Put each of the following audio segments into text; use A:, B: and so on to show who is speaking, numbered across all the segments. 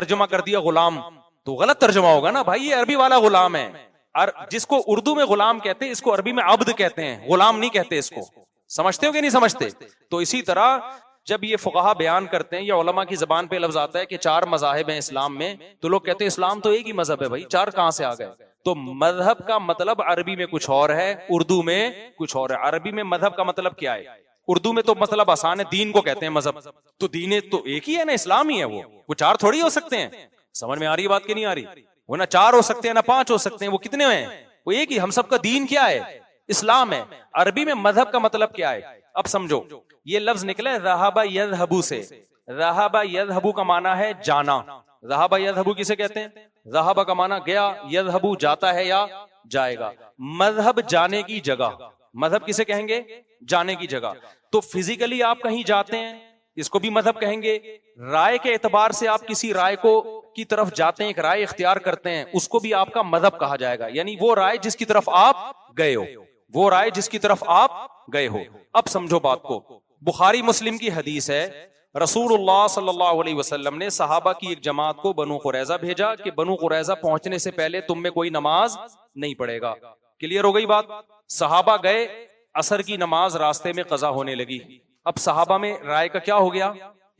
A: ترجمہ کر دیا غلام، تو غلط ترجمہ ہوگا نا بھائی، یہ عربی والا غلام ہے، اور جس کو اردو میں غلام کہتے ہیں اس کو عربی میں عبد کہتے ہیں، غلام نہیں کہتے اس کو. سمجھتے ہو کہ نہیں سمجھتے؟ تو اسی طرح جب یہ فقہا بیان کرتے ہیں یا علماء کی زبان پہ لفظ آتا ہے کہ 4 مذاہب ہیں اسلام میں، تو لوگ کہتے ہیں اسلام تو ایک ہی مذہب ہے بھائی، 4 کہاں سے آ گئے؟ تو مذہب کا مطلب عربی میں کچھ اور ہے، اردو میں کچھ اور ہے. عربی میں مذہب کا مطلب کیا ہے؟ اردو میں تو مطلب آسان ہے، دین کو کہتے ہیں مذہب، تو دین تو ایک ہی ہے نا، اسلام ہی ہے. وہ 4 تھوڑی ہو سکتے ہیں. سمجھ میں آ رہی ہے بات کہ نہیں آ رہی؟ وہ نہ 4 ہو سکتے ہیں نہ 5 ہو سکتے ہیں، وہ کتنے ہیں؟ وہ ایک ہی. ہم سب کا دین کیا ہے؟ اسلام ہے. عربی میں مذہب کا مطلب کیا ہے؟ اب سمجھو، یہ لفظ نکلا ہے ذہب یذہب سے. ذہب یذہب کا معنی ہے جانا. ذہب یذہب کسے کہتے ہیں؟ ذہب کا معنی گیا، یذہب جاتا ہے یا جائے گا. مذہب جانے کی جگہ. مذہب کسے کہیں گے؟ جانے کی جگہ. تو فزیکلی آپ کہیں جاتے ہیں، اس کو بھی مذہب کہیں گے. رائے کے اعتبار سے آپ کسی رائے کو کی طرف جاتے ہیں، ایک رائے اختیار کرتے ہیں، اس کو بھی آپ کا مذہب کہا جائے گا. یعنی وہ رائے جس کی طرف آپ گئے ہو، وہ رائے جس کی طرف آپ گئے ہو. اب سمجھو بات کو. بخاری مسلم کی حدیث ہے، رسول اللہ صلی اللہ علیہ وسلم نے صحابہ کی ایک جماعت کو بنو قریظہ بھیجا کہ بنو قریظہ پہنچنے سے پہلے تم میں کوئی نماز نہیں پڑھے گا. کلیئر ہو گئی بات؟ صحابہ گئے، عصر کی نماز راستے میں قضا ہونے لگی. اب صحابہ میں رائے کا کیا ہو گیا؟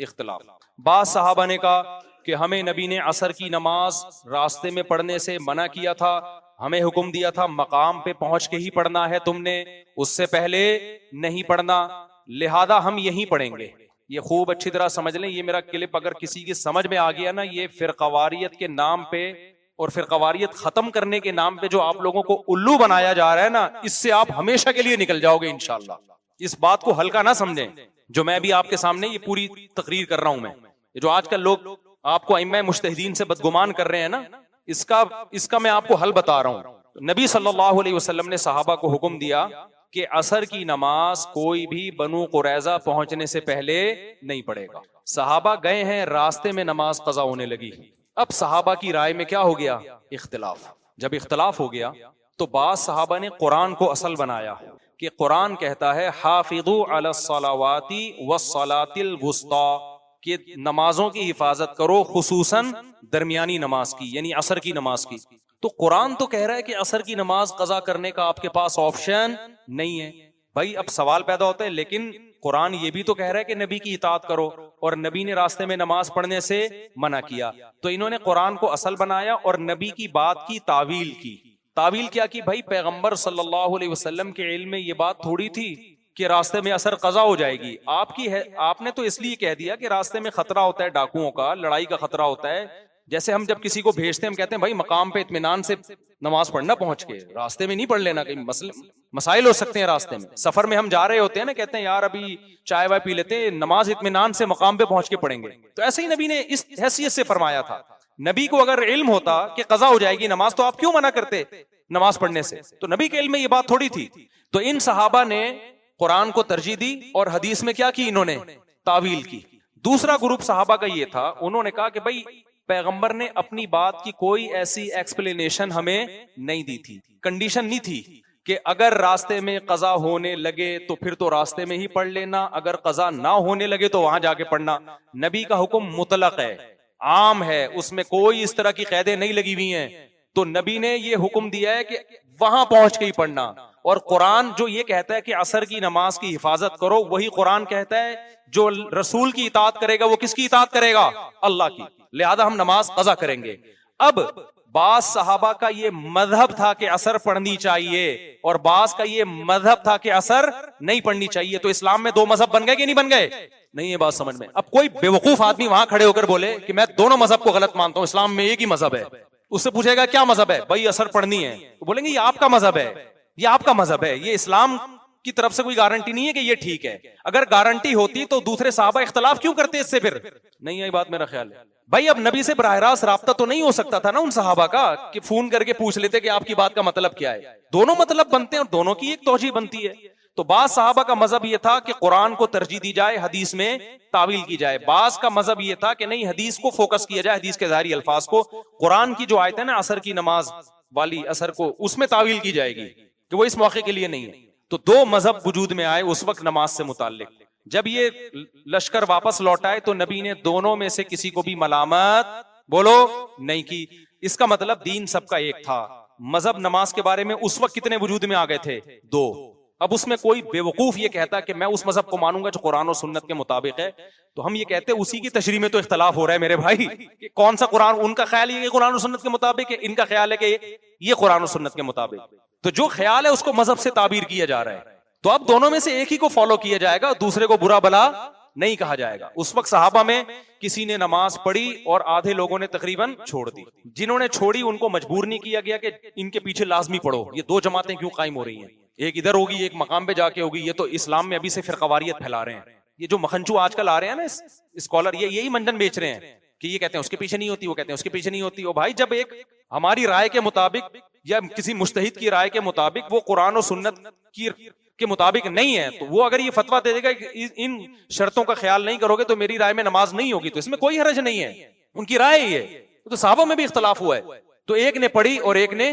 A: اختلاف. بعض صحابہ نے کہا کہ ہمیں نبی نے عصر کی نماز راستے میں پڑھنے سے منع کیا تھا، ہمیں حکم دیا تھا مقام پہ پہنچ کے ہی پڑھنا ہے، تم نے اس سے پہلے نہیں پڑھنا، لہذا ہم یہیں پڑھیں گے. یہ خوب اچھی طرح سمجھ لیں، یہ میرا کلپ اگر کسی کی سمجھ میں آ گیا نا، یہ فرقواریت کے نام پہ اور فرقواریت ختم کرنے کے نام پہ جو آپ لوگوں کو الو بنایا جا رہا ہے نا، اس سے آپ ہمیشہ کے لیے نکل جاؤ گے انشاءاللہ. اس بات کو ہلکا نہ سمجھیں، جو میں بھی آپ کے سامنے یہ پوری تقریر کر رہا ہوں. میں جو آج کل لوگ آپ کو ائمہ مجتہدین سے بدگمان کر رہے ہیں نا، اس کا میں آپ کو حل بتا رہا ہوں. نبی صلی اللہ علیہ وسلم نے صحابہ کو حکم دیا کہ عصر کی نماز کوئی بھی بنو قریظہ پہنچنے سے پہلے نہیں پڑھے گا. صحابہ گئے ہیں، راستے میں نماز قضا ہونے لگی. اب صحابہ کی رائے میں کیا ہو گیا؟ اختلاف. جب اختلاف ہو گیا تو بعض صحابہ نے قرآن کو اصل بنایا کہ قرآن کہتا ہے حافظوا علی الصلوات والصلاۃ الوسطی، کہ نمازوں کی حفاظت کرو، خصوصاً درمیانی نماز کی، یعنی عصر کی نماز کی. تو قرآن تو کہہ رہا ہے کہ عصر کی نماز قضا کرنے کا آپ کے پاس آپشن نہیں ہے. بھائی اب سوال پیدا ہوتا ہے، لیکن قرآن یہ بھی تو کہہ رہا ہے کہ نبی کی اطاعت کرو، اور نبی نے راستے میں نماز پڑھنے سے منع کیا. تو انہوں نے قرآن کو اصل بنایا اور نبی کی بات کی تعویل کی. تعویل کیا کی؟ بھائی پیغمبر صلی اللہ علیہ وسلم کے علم میں یہ بات تھوڑی تھی کہ راستے میں عصر قضا ہو جائے گی. آپ نے تو اس لیے کہہ دیا کہ راستے میں خطرہ ہوتا ہے، ڈاکوؤں کا، لڑائی کا خطرہ ہوتا ہے. جیسے ہم جب کسی کو بھیجتے ہیں ہم کہتے ہیں بھائی مقام پہ اطمینان سے نماز پڑھنا، پہنچ کے راستے میں نہیں پڑھ لینا، کہیں مسائل ہو سکتے ہیں راستے میں. سفر میں ہم جا رہے ہوتے ہیں نا، کہتے ہیں یار ابھی چائے وائے پی لیتے ہیں، نماز اطمینان سے مقام پہ پہنچ کے پڑھیں گے. تو ایسے ہی نبی نے اس حیثیت سے فرمایا تھا. نبی کو اگر علم ہوتا کہ قضا ہو جائے گی نماز، تو آپ کیوں منع کرتے نماز پڑھنے سے؟ تو نبی کے علم میں یہ بات تھوڑی تھی. تو ان صحابہ نے قرآن کو ترجیح دی اور حدیث میں کیا کی؟ انہوں نے تعویل کی. دوسرا گروپ صحابہ کا یہ تھا، انہوں نے کہا کہ بھائی پیغمبر نے اپنی بات کی کوئی ایسی ایکسپلینیشن ہمیں نہیں دی تھی، کنڈیشن نہیں تھی کہ اگر راستے میں قضا ہونے لگے تو پھر تو راستے میں ہی پڑھ لینا، اگر قضا نہ ہونے لگے تو وہاں جا کے پڑھنا. نبی کا حکم مطلق ہے، عام ہے، اس میں کوئی اس طرح کی قیدیں نہیں لگی ہوئی ہیں. تو نبی نے یہ حکم دیا ہے کہ وہاں پہنچ کے ہی پڑھنا. اور قرآن جو یہ کہتا ہے کہ عصر کی نماز کی حفاظت کرو، وہی قرآن کہتا ہے جو رسول کی اطاعت کرے گا وہ کس کی اطاعت کرے گا؟ اللہ کی. لہذا ہم نماز قضا کریں گے. اب بعض صحابہ کا یہ مذہب تھا کہ عصر پڑھنی چاہیے، اور بعض کا یہ مذہب تھا کہ عصر نہیں پڑھنی چاہیے. تو اسلام میں 2 مذہب بن گئے کہ نہیں بن گئے؟ نہیں، یہ بات سمجھ میں. اب کوئی بیوقوف آدمی وہاں کھڑے ہو کر بولے کہ میں دونوں مذہب کو غلط مانتا ہوں، اسلام میں ایک ہی مذہب ہے، اس سے پوچھے گا کیا مذہب ہے؟ بھائی عصر پڑھنی ہے. تو بولیں گے یہ آپ کا مذہب ہے، یہ آپ کا مذہب ہے، یہ اسلام کی طرف سے کوئی گارنٹی نہیں ہے کہ یہ ٹھیک ہے. اگر گارنٹی ہوتی تو دوسرے صحابہ اختلاف کیوں کرتے اس سے؟ پھر نہیں ہے بات، میرا خیال ہے. بھائی اب نبی سے براہ راست رابطہ تو نہیں ہو سکتا تھا نا ان صحابہ کا کہ فون کر کے پوچھ لیتے کہ آپ کی بات کا مطلب کیا ہے. دونوں مطلب بنتے ہیں اور دونوں کی ایک توجیہ بنتی ہے. تو بعض صحابہ کا مذہب یہ تھا کہ قرآن کو ترجیح دی جائے، حدیث میں تعویل کی جائے. بعض کا مذہب یہ تھا کہ نہیں، حدیث کو فوکس کیا جائے، حدیث کے ظاہری الفاظ کو. قرآن کی جو آیت ہے نا عصر کی نماز والی، عصر کو اس میں تعویل کی جائے گی کہ وہ اس موقع کے لیے نہیں ہے. تو 2 مذہب وجود میں آئے اس وقت نماز سے متعلق. جب یہ لشکر واپس لوٹائے تو نبی نے دونوں میں سے کسی کو بھی ملامت بولو نہیں کی. اس کا مطلب دین سب کا ایک تھا. مذہب نماز کے بارے میں اس وقت کتنے وجود میں آ گئے تھے؟ 2. اب اس میں کوئی بے وقوف یہ کہتا کہ میں اس مذہب کو مانوں گا جو قرآن و سنت کے مطابق ہے، تو ہم یہ کہتے ہیں اسی کی تشریح میں تو اختلاف ہو رہا ہے میرے بھائی. کہ کون سا قرآن، ان کا خیال یہ کہ قرآن و سنت کے مطابق ہے، ان کا خیال ہے کہ یہ قرآن و سنت کے مطابق. تو جو خیال ہے اس کو مذہب سے تعبیر کیا جا رہا ہے. تو اب دونوں میں سے ایک ہی کو فالو کیا جائے گا، دوسرے کو برا بلا نہیں کہا جائے گا. اس وقت صحابہ میں کسی نے نماز پڑھی اور آدھے لوگوں نے تقریباً چھوڑ دی. جنہوں نے چھوڑی ان کو مجبور نہیں کیا گیا کہ ان کے پیچھے لازمی پڑھو. یہ 2 جماعتیں کیوں قائم ہو رہی ہیں؟ ایک ادھر ہوگی، ایک مقام پہ جا کے ہوگی. یہ تو اسلام میں ابھی سے فرقواریت پھیلا رہے ہیں. یہ جو مکھنچو آج کل آ رہے ہیں نا اسکالر، یہ یہی منجن بیچ رہے ہیں کہ یہ کہتے ہیں اس کے پیچھے نہیں ہوتی، وہ کہتے ہیں اس کے پیچھے نہیں ہوتی. او بھائی، جب ایک ہماری رائے کے مطابق یا کسی مجتہد کی رائے کے مطابق وہ قرآن و سنت کے مطابق نہیں ہے، تو وہ اگر یہ فتویٰ دے دے گا کہ ان شرطوں کا خیال نہیں کرو گے تو میری رائے میں نماز نہیں ہوگی، تو اس میں کوئی حرج نہیں ہے. ان کی رائے ہی ہے. تو صحابہ میں بھی اختلاف ہوا ہے، تو ایک نے پڑھی اور ایک نے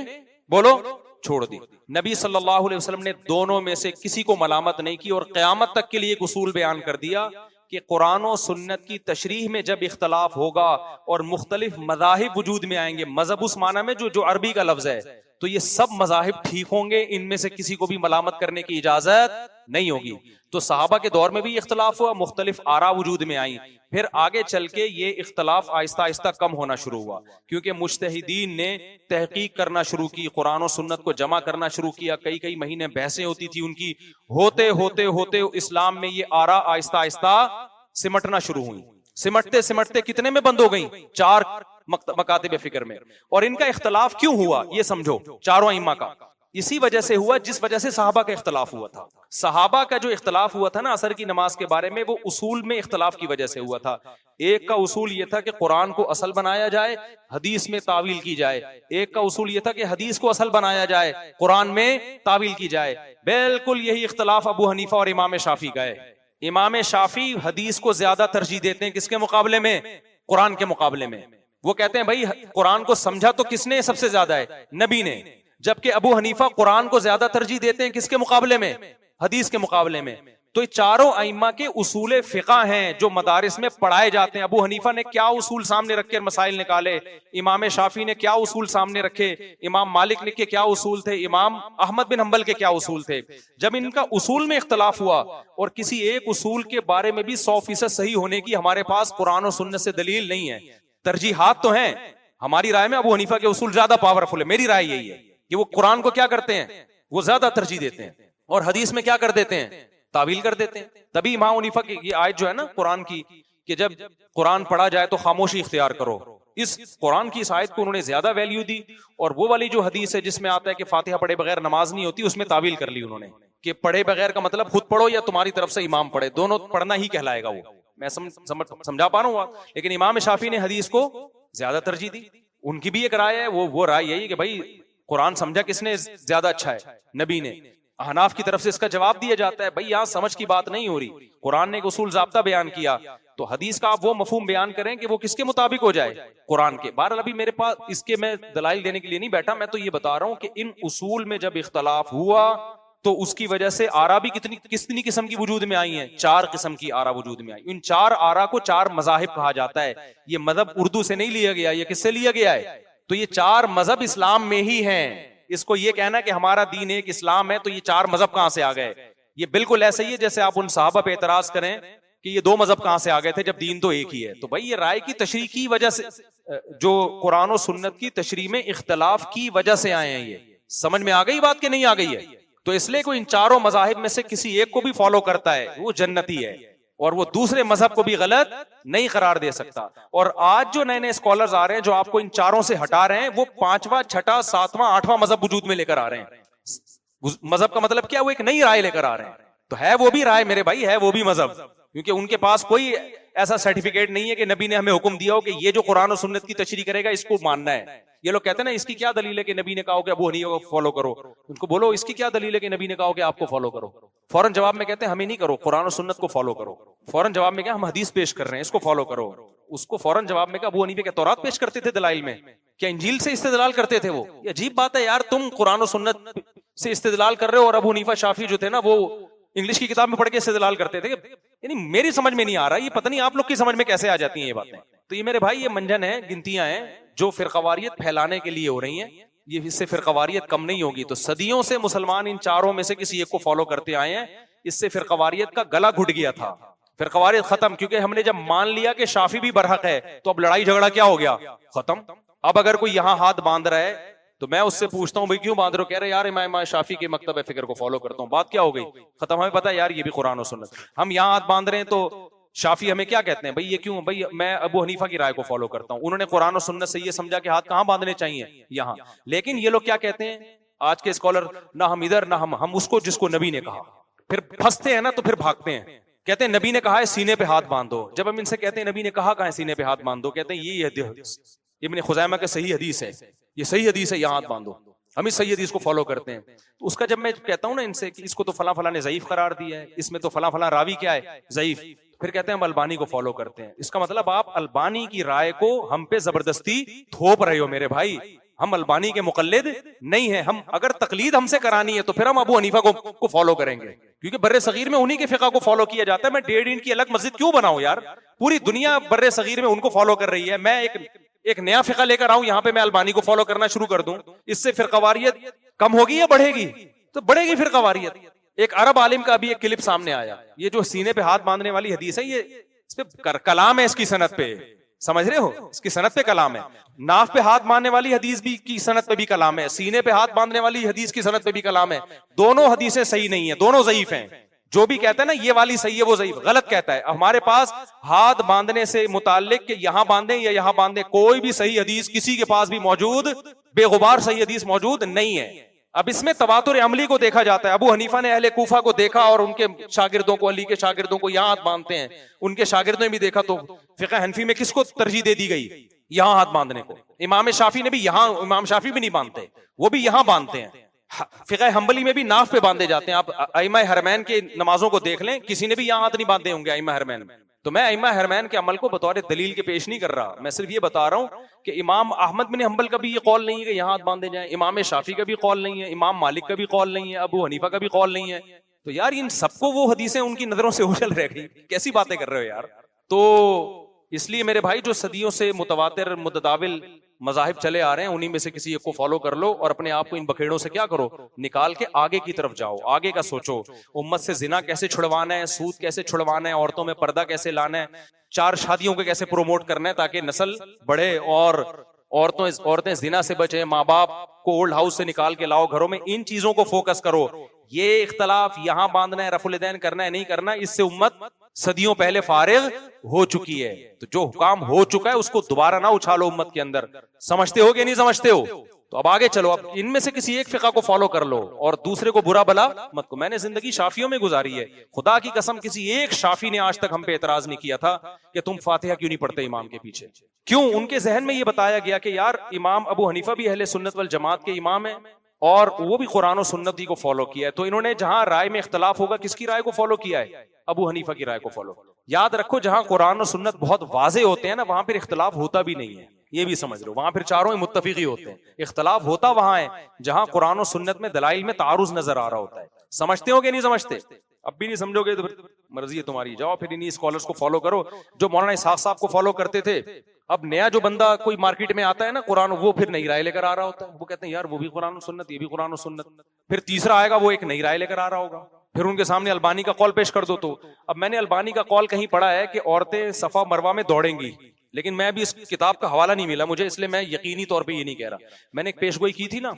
A: بولو چھوڑ دی. نبی صلی اللہ علیہ وسلم نے دونوں میں سے کسی کو ملامت نہیں کی اور قیامت تک کے لیے ایک اصول بیان کر دیا کہ قرآن و سنت کی تشریح میں جب اختلاف ہوگا اور مختلف مذاہب وجود میں آئیں گے، مذہب اس معنی میں جو عربی کا لفظ ہے، تو یہ سب مذاہب ٹھیک ہوں گے، ان میں سے کسی کو بھی ملامت کرنے کی اجازت نہیں ہوگی. تو صحابہ کے دور میں بھی اختلاف ہوا، مختلف آراء وجود میں آئیں. پھر آگے چل کے یہ اختلاف آہستہ آہستہ کم ہونا شروع ہوا، کیونکہ مجتہدین نے تحقیق کرنا شروع کی، قرآن و سنت کو جمع کرنا شروع کیا. کئی مہینے بحثیں ہوتی تھی ان کی. ہوتے ہوتے ہوتے اسلام میں یہ آراء آہستہ آہستہ سمٹنا شروع ہوئی. سمٹتے سمٹتے کتنے میں بند ہو گئی؟ 4 مکاتب فکر میں. اور ان کا اختلاف کیوں ہوا یہ سمجھو، چاروں ائمہ کا. اسی وجہ سے ہوا جس وجہ سے صحابہ کا اختلاف ہوا تھا. صحابہ کا جو اختلاف ہوا تھا نا عصر کی نماز کے بارے میں، وہ اصول میں اختلاف کی وجہ سے ہوا تھا. ایک کا اصول یہ تھا کہ قرآن کو اصل بنایا جائے، حدیث میں تعویل کی جائے. ایک کا اصول یہ تھا کہ حدیث کو اصل بنایا جائے، قرآن میں تعویل کی جائے. بالکل یہی اختلاف ابو حنیفہ اور امام شافعی کا ہے. امام شافعی حدیث کو زیادہ ترجیح دیتے ہیں، کس کے مقابلے میں؟ قرآن کے مقابلے میں. وہ کہتے ہیں بھائی قرآن کو سمجھا تو کس نے سب سے زیادہ ہے؟ نبی نے. جبکہ ابو حنیفہ قرآن کو زیادہ ترجیح دیتے ہیں کس کے مقابلے میں؟ حدیث کے مقابلے میں. تو یہ چاروں ائمہ کے اصول فقہ ہیں جو مدارس میں پڑھائے جاتے ہیں. ابو حنیفہ نے کیا اصول سامنے رکھے مسائل نکالے، امام شافعی نے کیا اصول سامنے رکھے، امام مالک نے کیا اصول تھے، امام احمد بن حنبل کے کیا اصول تھے. جب ان کا اصول میں اختلاف ہوا اور کسی ایک اصول کے بارے میں بھی 100% صحیح ہونے کی ہمارے پاس قرآن و سنت سے دلیل نہیں ہے، ترجیحات تو ہیں. ہماری رائے میں ابو حنیفہ کے اصول زیادہ پاورفل ہے. میری رائے یہی ہے کہ وہ قرآن کو کیا کرتے ہیں؟ وہ زیادہ ترجیح دیتے ہیں. اور حدیث میں کیا کر دیتے ہیں؟ تعویل کر دیتے ہیں. تبھی امام حنیفہ کی یہ آیت جو ہے نا قرآن کی کہ جب قرآن پڑھا جائے تو خاموشی اختیار کرو، اس قرآن کی اس آیت کو انہوں نے زیادہ ویلیو دی. اور وہ والی جو حدیث ہے جس میں آتا ہے کہ فاتحہ پڑھے بغیر نماز نہیں ہوتی، اس میں تعویل کر لی انہوں نے کہ پڑھے بغیر کا مطلب خود پڑھو یا تمہاری طرف سے امام پڑھے، دونوں پڑھنا ہی کہلائے گا. وہ میں سمجھا پا رہا ہوں. لیکن امام شافعی نے حدیث کو زیادہ ترجیح دی. ان کی بھی ایک رائے ہے، وہ رائے یہی کہ بھائی قرآن سمجھا کس نے زیادہ اچھا ہے؟ نبی نے. احناف کی طرف سے اس کا جواب دیا جاتا ہے بھائی یہاں سمجھ کی بات نہیں ہو رہی. قرآن نے ایک اصول ضابطہ بیان کیا تو حدیث کا آپ وہ مفہوم بیان کریں کہ وہ کس کے مطابق ہو جائے؟ قرآن کے. بہرحال ابھی میرے پاس اس کے میں دلائل دینے کے لیے نہیں بیٹھا، میں تو یہ بتا رہا ہوں کہ ان اصول میں جب اختلاف ہوا تو اس کی وجہ سے آرا بھی کتنی قسم کی وجود میں آئی ہیں؟ 4 قسم کی آرا وجود میں آئی. ان 4 آرا کو 4 مذاہب کہا جاتا ہے. یہ مذہب اردو سے نہیں لیا گیا، یہ کس سے لیا گیا ہے؟ تو یہ 4 مذہب اسلام میں ہی ہیں. اس کو یہ کہنا کہ ہمارا دین ایک اسلام ہے تو یہ 4 مذہب کہاں سے آ گئے؟ یہ بالکل ایسا ہی ہے جیسے آپ ان صحابہ پہ اعتراض کریں کہ یہ 2 مذہب کہاں سے آ گئے تھے جب دین تو ایک ہی ہے. تو بھائی یہ رائے کی تشریح کی وجہ سے، جو قرآن و سنت کی تشریح میں اختلاف کی وجہ سے آئے ہیں. یہ سمجھ میں آ گئی بات کہ نہیں آ گئی ہے؟ تو اس لیے کوئی ان 4 مذاہب میں سے کسی ایک کو بھی فالو کرتا ہے وہ جنتی ہے، اور وہ دوسرے مذہب کو بھی غلط نہیں قرار دے سکتا. اور آج جو نئے اسکالرز آ رہے ہیں جو آپ کو ان 4 سے ہٹا رہے ہیں، وہ 5واں 6واں 7واں 8واں مذہب وجود میں لے کر آ رہے ہیں. مذہب کا مطلب کیا؟ وہ ایک نئی رائے لے کر آ رہے ہیں. تو ہے وہ بھی رائے میرے بھائی، ہے وہ بھی مذہب، کیونکہ ان کے پاس کوئی ایسا سرٹیفکیٹ نہیں ہے کہ نبی نے ہمیں حکم دیا ہو کہ یہ جو قرآن و سنت کی تشریح کرے گا اس کو ماننا ہے. یہ لوگ کہتے ہیں نا اس کی کیا دلیل ہے کہ نبی نے کہا کہ ابو حنیفہ کو فالو کرو. ان کو بولو اس کی کیا دلیل ہے کہ نبی نے کہا کہ آپ کو فالو کرو. فوراً جواب میں کہتے ہیں ہمیں نہیں کرو، قرآن و سنت کو فالو کرو. فوراً جواب میں کیا ہم حدیث پیش کر رہے ہیں اس کو فالو کرو. اس کو فوراً جواب میں کہا ابو حنیفہ کیا تورات پیش کرتے تھے دلائل میں؟ کیا انجیل سے استدلال کرتے تھے وہ؟ یہ عجیب بات ہے یار، تم قرآن و سنت سے استدلال کر رہے ہو اور ابو حنیفہ شافعی جو تھے نا وہ انگلش کی کتاب میں پڑھ کے استدلال کرتے تھے. یعنی میری سمجھ میں نہیں آ رہا, یہ پتہ نہیں آپ لوگ کی سمجھ میں کیسے آ جاتی ہیں یہ باتیں. تو یہ میرے بھائی یہ منجن ہے, گنتیاں ہیں جو فرقواریت پھیلانے کے لیے ہو رہی ہیں. یہ اس سے فرقواریت کم نہیں ہوگی. تو صدیوں سے مسلمان ان چاروں میں سے کسی ایک کو فالو کرتے آئے ہیں. اس سے فرقواریت کا گلا گھٹ گیا تھا, فرقواریت ختم, کیونکہ ہم نے جب مان لیا کہ شافی بھی برحق ہے تو اب لڑائی جھگڑا کیا ہو گیا, ختم. اب اگر کوئی یہاں ہاتھ باندھ رہا ہے تو میں اس سے پوچھتا ہوں بھائی کیوں باندھ رہے ہو, کہہ رہے یار میں شافی کے مکتب فکر کو فالو کرتا ہوں. بات کیا ہو گئی, ختم. ہمیں پتا ہے یار یہ بھی قرآن و سنت. ہم یہاں ہاتھ باندھ رہے ہیں تو شافی ہمیں کیا کہتے ہیں, بھائی یہ کیوں, بھائی میں ابو حنیفہ کی رائے کو فالو کرتا ہوں. انہوں نے قرآن و سنت سے یہ سمجھا کہ ہاتھ کہاں باندھنے چاہیے, یہاں. لیکن یہ لوگ کیا کہتے ہیں آج کے اسکالر, نہ ہم ادھر نہ ہم اس کو جس کو نبی نے کہا. پھر پھنستے ہیں نا تو پھر بھاگتے ہیں, کہتے ہیں نبی نے کہا ہے سینے پہ ہاتھ باندھو. جب ہم ان سے کہتے ہیں نبی نے کہا ہے سینے پہ ہاتھ باندھو, کہتے ہیں یہ حدیث ابن خزیمہ کے صحیح حدیث ہے, یہ صحیح حدیث ہے, یہاں ہاتھ باندھو. ہم اس صحیح حدیث کو فالو کرتے ہیں. تو اس کا جب میں کہتا ہوں نا ان سے کہ اس کو تو فلاں فلاں نے ضعیف قرار دیا ہے, اس میں تو فلاں فلاں راوی کیا ہے ضعیف, پھر کہتے ہیں ہم البانی کو فالو کرتے ہیں. اس کا مطلب آپ البانی کی رائے کو ہم پہ زبردستی تھوپ رہے ہو میرے بھائی. ہم البانی کے مقلد نہیں ہیں. ہم اگر تقلید ہم سے کرانی ہے تو پھر ہم ابو حنیفہ کو فالو کریں گے, کیونکہ بر صغیر میں انہی کے فقہ کو فالو کیا جاتا ہے. میں 1.5 اینٹ کی الگ مسجد کیوں بناؤں یار, پوری دنیا بر صغیر میں ان کو فالو کر رہی ہے. میں ایک نیا فقہ لے کر آؤں یہاں پہ, میں البانی کو فالو کرنا شروع کر دوں, اس سے فرقواریت کم ہوگی یا بڑھے گی؟ تو بڑھے گی فرقواریت. ایک عرب عالم کا بھی ایک کلپ سامنے آیا, یہ جو سینے پہ ہاتھ باندھنے والی حدیث ہے یہ اس پہ کلام ہے, اس کی سند پہ, سمجھ رہے ہو, اس کی سند پہ کلام ہے. ناف پہ ہاتھ باندھنے والی حدیث بھی کی سند پہ بھی کلام ہے, سینے پہ ہاتھ باندھنے والی حدیث کی سند پہ بھی کلام ہے. دونوں حدیثیں صحیح نہیں ہیں, دونوں ضعیف ہیں. جو بھی کہتا ہے نا یہ والی صحیح ہے وہ ضعیف, غلط کہتا ہے. ہمارے پاس ہاتھ باندھنے سے متعلق کہ یہاں باندھیں یا یہاں باندھیں, کوئی بھی صحیح حدیث کسی کے پاس بھی موجود, بے غبار صحیح حدیث موجود نہیں ہے. اب اس میں تواتر عملی کو دیکھا جاتا ہے. ابو حنیفہ نے اہل کوفہ کو دیکھا اور ان کے شاگردوں کو, علی کے شاگردوں کو یہاں ہاتھ باندھتے ہیں. ان کے شاگردوں نے بھی دیکھا تو فقہ حنفی میں کس کو ترجیح دے دی گئی, یہاں ہاتھ باندھنے کو. امام شافی نے بھی یہاں, امام شافی بھی نہیں باندھتے, وہ بھی یہاں باندھتے ہیں. فقہ حنبلی میں بھی ناف پہ باندھے جاتے ہیں. آپ ائمہ حرمین کے نمازوں کو دیکھ لیں, کسی نے بھی یہاں ہاتھ نہیں باندھے ہوں گے ائمہ حرمین میں. تو میں ائمہ حرمین کے عمل کو بطور دلیل کے پیش نہیں کر رہا, میں صرف یہ بتا رہا ہوں کہ امام احمد بن حنبل کا بھی یہ قول نہیں ہے کہ یہاں ہاتھ باندھے جائیں, امام شافی کا بھی قول نہیں ہے, امام مالک کا بھی قول نہیں ہے, ابو حنیفہ کا بھی قول نہیں ہے. تو یار ان سب کو وہ حدیثیں ان کی نظروں سے اوجھل رہ گئی, کیسی باتیں کر رہے ہو یار. تو اس لیے میرے بھائی جو صدیوں سے متواتر متداول مذاہب چلے آ رہے ہیں انہی میں سے کسی ایک کو فالو کر لو اور اپنے آپ کو ان بکھیڑوں سے کیا کرو, نکال کے آگے کی طرف جاؤ, آگے کا سوچو. امت سے زنا کیسے چھڑوانا ہے, سود کیسے چھڑوانا ہے, عورتوں میں پردہ کیسے لانا ہے, 4 شادیوں کو کیسے پروموٹ کرنا ہے تاکہ نسل بڑھے اور عورتیں زنا سے بچیں, ماں باپ کو اولڈ ہاؤس سے نکال کے لاؤ گھروں میں. ان چیزوں کو فوکس کرو. یہ اختلاف یہاں باندھنا ہے, رفع الیدین کرنا ہے, نہیں کرنا, اس سے امت صدیوں پہلے فارغ ہو چکی ہے. تو جو حکام ہو چکا ہے اس کو دوبارہ نہ اچھالو امت کے اندر. سمجھتے ہو کہ نہیں سمجھتے ہو؟ تو اب آگے چلو, اب ان میں سے کسی ایک فقہ کو فالو کر لو اور دوسرے کو برا بلا مت کو. میں نے زندگی شافیوں میں گزاری ہے, خدا کی قسم کسی ایک شافی نے آج تک ہم پہ اعتراض نہیں کیا تھا کہ تم فاتحہ کیوں نہیں پڑھتے امام کے پیچھے. کیوں؟ ان کے ذہن میں یہ بتایا گیا کہ یار امام ابو حنیفہ بھی اہل سنت والجماعت کے امام ہیں اور وہ بھی قرآن و سنت ہی کو فالو کیا ہے. تو انہوں نے جہاں رائے میں اختلاف ہوگا کس کی رائے کو فالو کیا ہے, ابو حنیفہ کی رائے کو فالو. یاد رکھو جہاں قرآن و سنت بہت واضح ہوتے ہیں نا وہاں پھر اختلاف ہوتا بھی نہیں ہے, یہ بھی سمجھ لو. وہاں پھر چاروں متفق ہی ہوتے ہیں. اختلاف ہوتا وہاں ہے جہاں قرآن و سنت میں دلائل میں تعارض نظر آ رہا ہوتا ہے. سمجھتے ہو کہ نہیں سمجھتے؟ اب بھی نہیں سمجھو گے تو مرضی ہے تمہاری, جاؤ پھر انہی اسکالرز کو فالو کرو جو مولانا اسحاق صاحب کو فالو کرتے تھے. اب نیا جو بندہ کوئی مارکیٹ میں آتا ہے نا قرآن, وہ پھر نئی رائے لے کر آ رہا ہوتا ہے. وہ کہتے ہیں یار وہ بھی قرآن و سنت, یہ بھی قرآن و سنت. پھر تیسرا آئے گا وہ ایک نئی رائے لے کر آ رہا ہوگا, پھر ان کے سامنے البانی کا قول پیش کر دو. تو اب میں نے البانی کا قول کہیں پڑھا ہے کہ عورتیں صفا مروہ میں دوڑیں گی, لیکن میں بھی اس کتاب کا حوالہ نہیں ملا مجھے, اس لیے میں یقینی طور پہ یہ نہیں کہہ رہا. میں نے ایک پیشگوئی کی تھی نا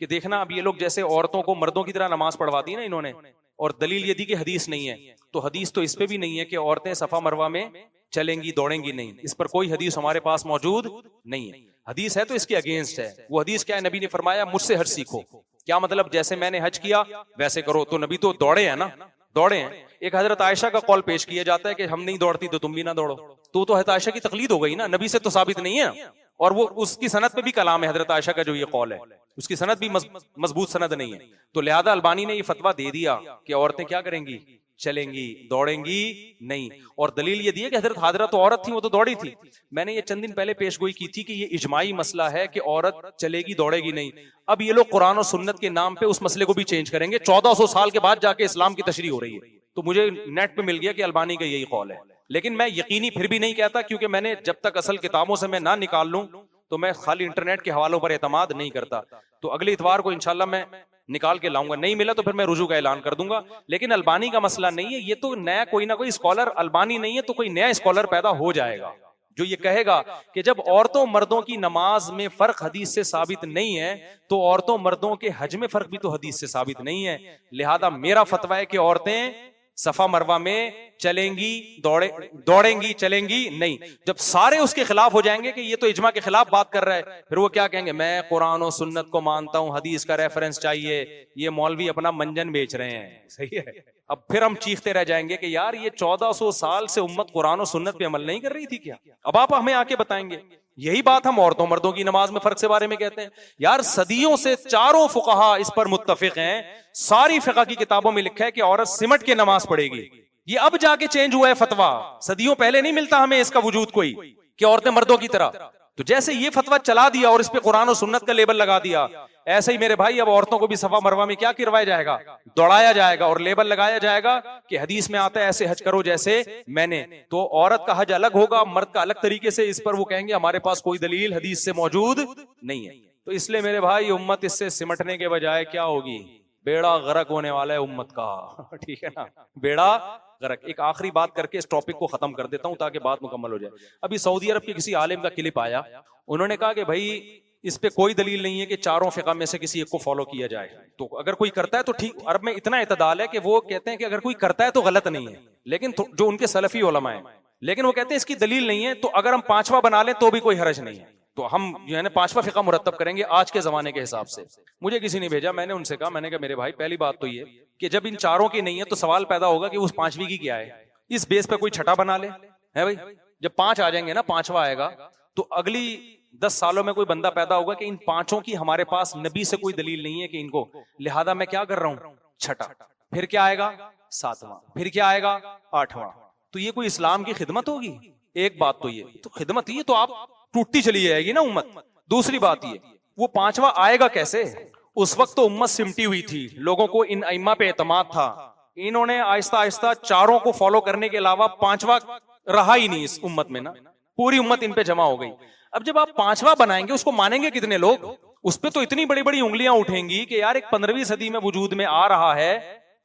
A: کہ دیکھنا اب یہ لوگ جیسے عورتوں کو مردوں کی طرح نماز پڑھواتی ہیں نا انہوں نے, اور دلیل یہ دی کہ حدیث نہیں ہے. تو حدیث تو اس پہ بھی نہیں ہے کہ عورتیں صفا مروہ میں چلیں گی دوڑیں گی, نہیں, اس پر کوئی حدیث ہمارے پاس موجود نہیں ہے. حدیث ہے تو اس کے اگینسٹ ہے. وہ حدیث کیا ہے؟ نبی نے فرمایا مجھ سے حج سیکھو. کیا مطلب؟ جیسے میں نے حج کیا ویسے کرو. تو نبی تو دوڑے ہیں نا, دوڑے ہیں. ایک حضرت عائشہ کا قول پیش کیا جاتا ہے کہ ہم نہیں دوڑتی تو تم بھی نہ دوڑو. تو حضرت عائشہ کی تقلید ہو گئی نا, نبی سے تو ثابت نہیں ہے. اور وہ اس کی سند پہ بھی کلام ہے حضرت عائشہ کا جو یہ قول ہے، اس کی سند بھی مضبوط سند نہیں ہے. تو لہذا البانی نے یہ فتویٰ دے دیا کہ عورتیں کیا کریں گی، چلیں گی، دوڑیں گی نہیں. اور دلیل یہ دی ہے کہ حضرت حاضرہ تو عورت تھی، وہ تو دوڑی تھی. میں نے یہ چند دن پہلے پیش گوئی کی تھی کہ یہ اجماعی مسئلہ ہے کہ عورت چلے گی دوڑے گی نہیں. اب یہ لوگ قرآن و سنت کے نام پہ اس مسئلے کو بھی چینج کریں گے. 1400 سال کے بعد جا کے اسلام کی تشریح ہو رہی ہے. تو مجھے نیٹ پہ مل گیا کہ البانی کا یہی قول ہے، لیکن میں یقینی پھر بھی نہیں کہتا، کیونکہ میں نے جب تک اصل کتابوں سے میں نہ نکال لوں تو میں خالی انٹرنیٹ کے حوالوں پر اعتماد نہیں کرتا. تو اگلے اتوار کو انشاءاللہ میں نکال کے لاؤں گا، نہیں ملا تو پھر میں رجوع کا اعلان کر دوں گا. لیکن البانی کا مسئلہ نہیں ہے، یہ تو نیا کوئی نہ کوئی اسکالر، البانی نہیں ہے تو کوئی نیا اسکالر پیدا ہو جائے گا جو یہ کہے گا کہ جب عورتوں مردوں کی نماز میں فرق حدیث سے ثابت نہیں ہے تو عورتوں مردوں کے حج میں فرق بھی تو حدیث سے ثابت نہیں ہے. لہذا میرا فتویٰ ہے کہ عورتیں صفا مروہ میں چلیں گی، دوڑیں گی، چلیں گی نہیں. جب سارے اس کے خلاف ہو جائیں گے کہ یہ تو اجماع کے خلاف بات کر رہا ہے، پھر وہ کیا کہیں گے، میں قرآن و سنت کو مانتا ہوں، حدیث کا ریفرنس چاہیے، یہ مولوی اپنا منجن بیچ رہے ہیں. صحیح ہے. اب پھر ہم چیختے رہ جائیں گے کہ یار یہ 1400 سال سے امت قرآن و سنت پہ عمل نہیں کر رہی تھی کیا؟ اب آپ ہمیں آ کے بتائیں گے. یہی بات ہم عورتوں مردوں کی نماز میں فرق سے بارے میں کہتے ہیں. یار صدیوں سے چاروں فقہا اس پر متفق ہیں، ساری فقہ کی کتابوں میں لکھا ہے کہ عورت سمٹ کے نماز پڑھے گی. یہ اب جا کے چینج ہوا ہے فتویٰ، صدیوں پہلے نہیں ملتا ہمیں اس کا وجود کوئی کہ عورتیں مردوں کی طرح. تو جیسے یہ فتویٰ چلا دیا اور اس پہ قرآن و سنت کا لیبل لگا دیا، ایسے ہی میرے بھائی اب عورتوں کو بھی صفا مروہ میں کیا کروایا جائے گا، دوڑایا جائے گا اور لیبل لگایا جائے گا کہ حدیث میں آتا ہے ایسے حج کرو جیسے میں نے. تو عورت کا حج الگ ہوگا، مرد کا الگ طریقے سے. اس پر وہ کہیں گے ہمارے پاس کوئی دلیل حدیث سے موجود نہیں ہے. تو اس لیے میرے بھائی امت اس سے سمٹنے کے بجائے کیا ہوگی، بیڑا غرق ہونے والا ہے امت کا. ٹھیک ہے نا، بیڑا غرق. ایک آخری بات کر کے اس ٹاپک کو ختم کر دیتا ہوں تاکہ بات مکمل ہو جائے. ابھی سعودی عرب کے کسی عالم کا کلپ آیا، انہوں نے کہا کہ بھائی اس پہ کوئی دلیل نہیں ہے کہ چاروں فقہ میں سے کسی ایک کو فالو کیا جائے. تو اگر کوئی کرتا ہے تو ٹھیک. عرب میں اتنا اعتدال ہے کہ وہ کہتے ہیں کہ اگر کوئی کرتا ہے تو غلط نہیں ہے، لیکن جو ان کے سلفی علماء ہیں، لیکن وہ کہتے ہیں اس کی دلیل نہیں ہے، تو اگر ہم پانچواں بنا لیں تو بھی کوئی حرج نہیں ہے. تو ہم جو ہے نا پانچواں فقہ مرتب کریں گے آج کے زمانے کے حساب سے. مجھے کسی نے بھیجا، میں نے ان سے کہا، میں نے کہا میرے بھائی پہلی بات تو یہ کہ جب ان چاروں کی نہیں ہے تو سوال پیدا ہوگا کہ اس پانچویں کی کیا ہے. اس بیس پہ کوئی چھٹا بنا لے ہے بھائی. جب 5 آ جائیں گے نا، پانچواں آئے گا تو اگلی 10 سالوں میں کوئی بندہ پیدا ہوگا کہ ان پانچوں کی ہمارے پاس نبی سے کوئی دلیل نہیں ہے کہ ان کو، لہذا میں کیا کر رہا ہوں، چھٹا. پھر کیا آئے گا، 7واں. پھر کیا آئے گا، 8واں. تو یہ کوئی اسلام کی خدمت ہوگی؟ ایک بات تو یہ تو خدمت یہ تو آپ ٹوٹتی چلی جائے گی نا امت. دوسری بات یہ وہ 5واں آئے گا کیسے؟ اس وقت تو امت سمٹی ہوئی تھی، لوگوں کو ان ائمہ پہ اعتماد تھا. انہوں نے آہستہ آہستہ چاروں کو فالو کرنے کے علاوہ 5واں رہا ہی نہیں اس امت میں نا، پوری امت ان پہ جمع ہو گئی. اب جب آپ 5واں بنائیں گے اس کو مانیں گے کتنے لوگ؟ اس پہ تو اتنی بڑی بڑی انگلیاں اٹھیں گی کہ یار ایک 15ویں صدی میں وجود میں آ رہا ہے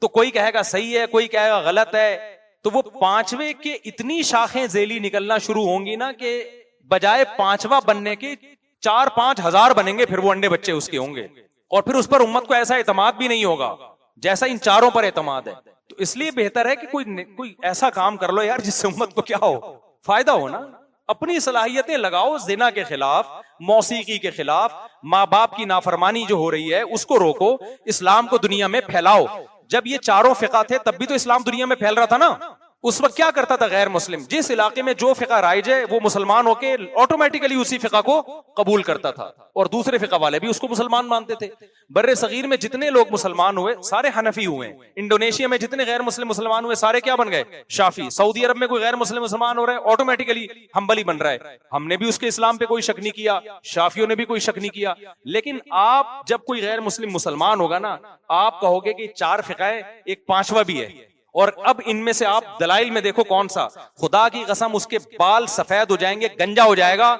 A: تو کوئی کہے گا صحیح ہے، کوئی کہے گا غلط ہے. تو وہ 5ویں کے اتنی شاخیں ذیلی نکلنا شروع ہوں گی نا کہ بجائے 5واں بننے کے 4-5 ہزار بنیں گے، پھر وہ انڈے بچے اس کے ہوں گے. اور پھر اس پر امت کو ایسا اعتماد بھی نہیں ہوگا جیسا ان چاروں پر اعتماد ہے. تو اس لیے بہتر ہے کہ کوئی ایسا کام کر لو یار جس سے امت کو کیا ہو، فائدہ ہو نا. اپنی صلاحیتیں لگاؤ، زنا کے خلاف، موسیقی کے خلاف، ماں باپ کی نافرمانی جو ہو رہی ہے اس کو روکو، اسلام کو دنیا میں پھیلاؤ. جب یہ چاروں فقہ تھے تب بھی تو اسلام دنیا میں پھیل رہا تھا نا. اس وقت کیا کرتا تھا غیر مسلم؟ جس علاقے میں جو فقہ رائج ہے وہ مسلمان ہو کے آٹومیٹیکلی اسی فقہ کو قبول کرتا تھا، اور دوسرے فقہ والے بھی اس کو مسلمان مانتے تھے. بر صغیر میں جتنے لوگ مسلمان ہوئے سارے حنفی ہوئے. انڈونیشیا میں جتنے غیر مسلم مسلمان ہوئے سارے کیا بن گئے، شافی. سعودی عرب میں کوئی غیر مسلم مسلمان ہو رہا ہے آٹومیٹیکلی حنبلی بن رہا ہے. ہم نے بھی اس کے اسلام پہ کوئی شک نہیں کیا، شافیوں نے بھی کوئی شک نہیں کیا. لیکن آپ جب کوئی غیر مسلم مسلمان ہوگا نا، آپ کہو گے کہ 4 فقہ ہے، ایک 5واں بھی ہے. اور اب ان میں سے آپ دلائل میں دیکھو کون سا، خدا کی قسم اس کے بال سفید ہو جائیں گے، گنجا ہو جائے گا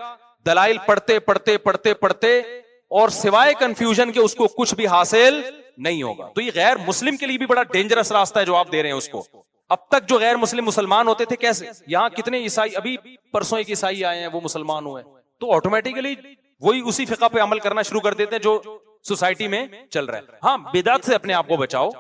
A: دلائل پڑھتے پڑھتے پڑھتے پڑھتے، اور سوائے کنفیوژن کے اس کو کچھ بھی حاصل نہیں ہوگا. تو یہ غیر مسلم کے لیے بھی بڑا ڈینجرس راستہ ہے جو آپ دے رہے ہیں اس کو. اب تک جو غیر مسلم مسلمان ہوتے تھے کیسے، یہاں کتنے عیسائی، ابھی پرسوں ایک عیسائی آئے ہیں وہ مسلمان ہوئے، تو آٹومیٹیکلی وہی اسی فقہ پہ عمل کرنا شروع کر دیتے ہیں جو سوسائٹی میں چل رہا ہے. ہاں بدعت سے اپنے آپ کو بچاؤ،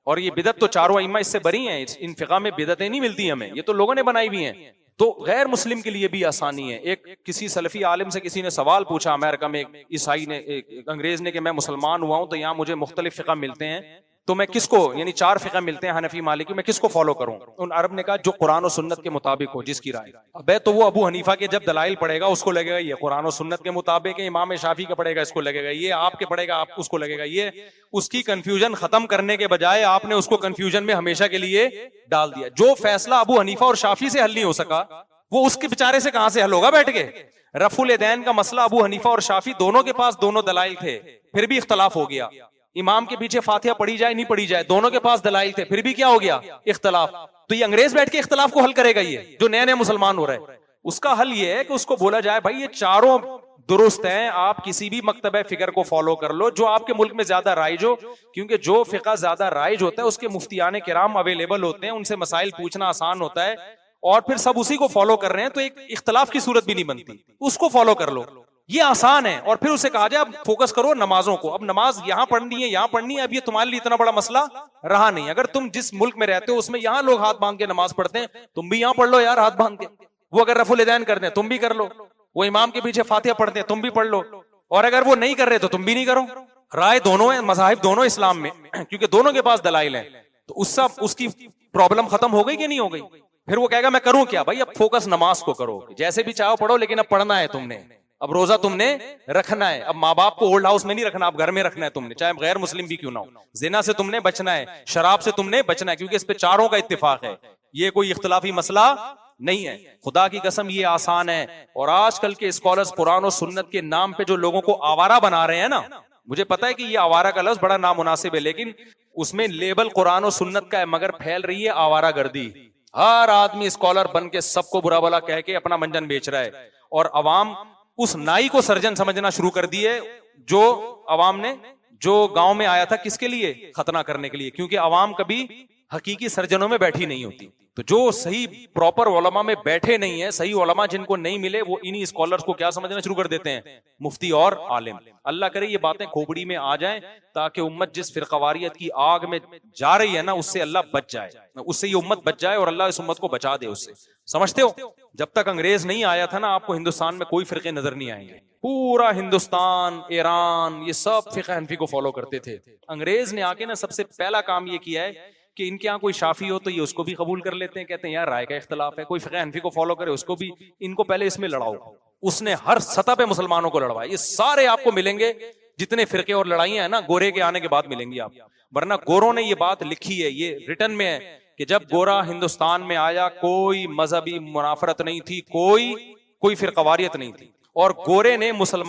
A: اور یہ بدعت تو چاروں ائمہ اس سے بری ہیں، ان فقہ میں بدعتیں نہیں ملتی ہمیں، یہ تو لوگوں نے بنائی بھی ہیں. تو غیر مسلم کے لیے بھی آسانی ہے. ایک کسی سلفی عالم سے کسی نے سوال پوچھا امریکہ میں، ایک عیسائی نے، ایک انگریز نے، کہ میں مسلمان ہوا ہوں تو یہاں مجھے مختلف فقہ ملتے ہیں تو میں کس کو, یعنی 4 فقہ ملتے ہیں حنفی مالکی, میں کس کو فالو کروں؟ ان عرب نے کہا جو قرآن و سنت کے مطابق ہو, جس کی رائے. ابے تو وہ ابو حنیفہ کے جب دلائل پڑھے گا اس کو لگے گا یہ قرآن و سنت کے مطابق ہے, امام شافعی کا پڑھے گا اس کو لگے گا یہ, آپ کے پڑھے گا آپ اس کو لگے گا یہ. اس کی کنفیوژن ختم کرنے کے بجائے آپ نے اس کو کنفیوژن میں ہمیشہ کے لیے ڈال دیا. جو فیصلہ ابو حنیفہ اور شافعی سے حل نہیں ہو سکا وہ اس کے بیچارے سے کہاں سے حل ہوگا بیٹھ کے؟ رفع الیدین کا مسئلہ ابو حنیفہ اور شافعی دونوں کے پاس دونوں دلائل تھے, پھر بھی اختلاف ہو گیا. امام کے پیچھے فاتحہ پڑھی جائے نہیں پڑھی جائے, دونوں کے پاس دلائل تھے, پھر بھی کیا ہو گیا؟ اختلاف. تو یہ انگریز بیٹھ کے اختلاف کو حل کرے گا؟ یہ جو نئے نئے مسلمان ہو رہے ہیں, اس کا حل یہ ہے کہ اس کو بولا جائے بھائی یہ چاروں درست ہیں, آپ کسی بھی مکتبہ فکر کو فالو کر لو جو آپ کے ملک میں زیادہ رائج ہو, کیونکہ جو فقہ زیادہ رائج ہوتا ہے اس کے مفتیان کرام اویلیبل ہوتے ہیں, ان سے مسائل پوچھنا آسان ہوتا ہے, اور پھر سب اسی کو فالو کر رہے ہیں تو ایک اختلاف کی صورت بھی نہیں بنتی. اس کو فالو کر لو, یہ آسان ہے. اور پھر اسے کہا جائے اب فوکس کرو نمازوں کو, اب نماز یہاں پڑھنی ہے یہاں پڑھنی ہے, اب یہ تمہارے لیے اتنا بڑا مسئلہ رہا نہیں. اگر تم جس ملک میں رہتے ہو اس میں یہاں لوگ ہاتھ باندھ کے نماز پڑھتے ہیں, تم بھی یہاں پڑھ لو یار ہاتھ باندھ کے. وہ اگر رفع الیدین کرتے ہیں تم بھی کر لو, وہ امام کے پیچھے فاتحہ پڑھتے ہیں تم بھی پڑھ لو, اور اگر وہ نہیں کر رہے تو تم بھی نہیں کرو. رائے دونوں ہیں, مذاہب دونوں اسلام میں, کیونکہ دونوں کے پاس دلائل ہیں. تو اس کی پرابلم ختم ہو گئی کہ نہیں ہو گئی؟ پھر وہ کہے گا میں کروں کیا؟ بھائی اب فوکس نماز کو کرو, جیسے بھی چاہو پڑھو, لیکن اب پڑھنا ہے تم نے, اب روزہ تم نے رکھنا ہے. اب ماں باپ کو اولڈ ہاؤس میں نہیں رکھنا, اب گھر میں رکھنا ہے تم نے, چاہے غیر مسلم بھی کیوں نہ ہو. زنا سے تم نے بچنا ہے, شراب سے تم نے بچنا ہے, کیونکہ اس پہ چاروں کا اتفاق ہے, یہ کوئی اختلافی مسئلہ نہیں ہے. خدا کی قسم یہ آسان ہے. اور آج کل کے اسکالرز قرآن و سنت کے نام پہ جو لوگوں کو آوارہ بنا رہے ہیں نا, مجھے پتا ہے کہ یہ آوارہ کا لفظ بڑا نامناسب ہے, لیکن اس میں لیبل قرآن و سنت کا ہے, مگر پھیل رہی ہے آوارہ گردی. ہر آدمی اسکالر بن کے سب کو برا بلا کہہ کے اپنا منجن بیچ رہا ہے, اور عوام اس نائی کو سرجن سمجھنا شروع کر دی ہے جو عوام نے, جو گاؤں میں آیا تھا کس کے لیے؟ ختنہ کرنے کے لیے, کیونکہ عوام کبھی حقیقی سرجنوں میں بیٹھی نہیں ہوتی. تو جو صحیح پراپر علماء میں بیٹھے نہیں ہیں, صحیح علماء جن کو نہیں ملے, وہ انہی اسکالرز کو کیا سمجھنا شروع کر دیتے ہیں؟ مفتی اور عالم. اللہ کرے یہ باتیں کھوپڑی میں آ جائیں تاکہ امت جس فرقواریت کی آگ میں جا رہی ہے نا اس سے اللہ بچ جائے, اس سے یہ امت بچ جائے اور اللہ اس امت کو بچا دے اس سے. سمجھتے ہو جب تک انگریز نہیں آیا تھا نا آپ کو ہندوستان میں کوئی فرقے نظر نہیں آئیں گے. پورا ہندوستان, ایران, یہ سب فقہ حنفی کو فالو کرتے تھے. انگریز نے آ کے نا سب سے پہلا کام یہ کیا ہے کہ ان کے یہاں کوئی شافی ہو تو یہ اس کو بھی قبول کر لیتے ہیں, کہتے ہیں یار رائے کا اختلاف ہے, کوئی فقہ حنفی کو فالو کرے اس کو بھی, ان کو پہلے اس میں لڑاؤ. اس نے ہر سطح پہ مسلمانوں کو لڑوایا. یہ سارے آپ کو ملیں گے جتنے فرقے اور لڑائیاں ہیں نا گورے کے آنے کے بعد ملیں گی آپ, ورنہ گوروں نے یہ بات لکھی ہے, یہ ریٹن میں ہے کہ جب گورا ہندوستان میں آیا کوئی مذہبی منافرت نہیں تھی, کوئی فرقواریت نہیں تھی, اور گورے نے مسلمان